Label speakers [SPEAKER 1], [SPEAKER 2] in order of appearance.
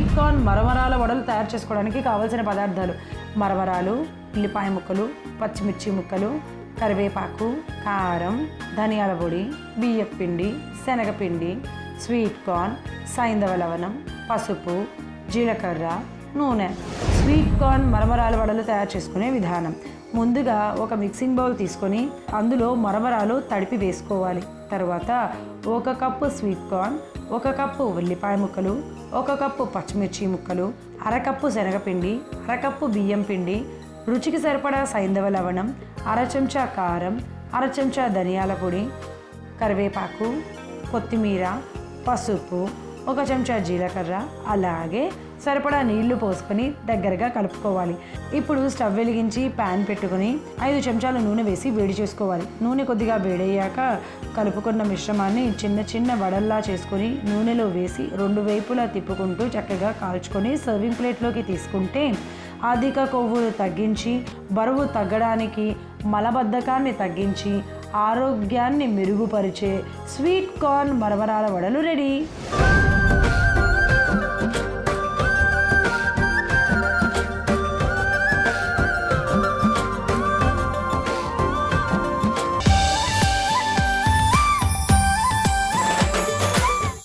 [SPEAKER 1] Sweet corn మరమరాల వడలు తయారు చేసుకోవడానికి కావాల్సిన పదార్థాలు: మరమరాలు, ఉల్లిపాయ ముక్కలు, పచ్చిమిర్చి ముక్కలు, కరివేపాకు, కారం, ధనియాల పొడి, బియ్యం పిండి, శనగపిండి, స్వీట్ కార్న్, సైంధవ లవణం, పసుపు, జీలకర్ర, నూనె. స్వీట్ కార్న్ మరమరాల వడలు తయారు చేసుకునే విధానం: ముందుగా ఒక మిక్సింగ్ బౌల్ తీసుకొని అందులో మరమరాలు తడిపి వేసుకోవాలి. తర్వాత 1 కప్పు స్వీట్ కార్న్, 1 కప్పు ఉల్లిపాయ ముక్కలు, 1 కప్పు పచ్చిమిర్చి ముక్కలు, అరకప్పు శనగపిండి, అరకప్పు బియ్యం పిండి, రుచికి సరిపడా సైంధవ లవణం, 1/2 చెంచా కారం, 1/2 చెంచా ధనియాల పొడి, కరివేపాకు, కొత్తిమీర, పసుపు, 1 చెంచా జీలకర్ర, అలాగే సరిపడా నీళ్లు పోసుకొని దగ్గరగా కలుపుకోవాలి. ఇప్పుడు స్టవ్ వెలిగించి ప్యాన్ పెట్టుకొని 5 చెంచాల నూనె వేసి వేడి చేసుకోవాలి. నూనె కొద్దిగా వేడయ్యాక కలుపుకున్న మిశ్రమాన్ని చిన్న చిన్న వడల్లా చేసుకొని నూనెలో వేసి 2 వైపులా తిప్పుకుంటూ చక్కగా కాల్చుకొని సర్వింగ్ ప్లేట్లోకి తీసుకుంటే అధిక కొవ్వును తగ్గించి, బరువు తగ్గడానికి, మలబద్ధకాన్ని తగ్గించి, ఆరోగ్యాన్ని మెరుగుపరిచే స్వీట్ కార్న్ మరమరాల వడలు రెడీ.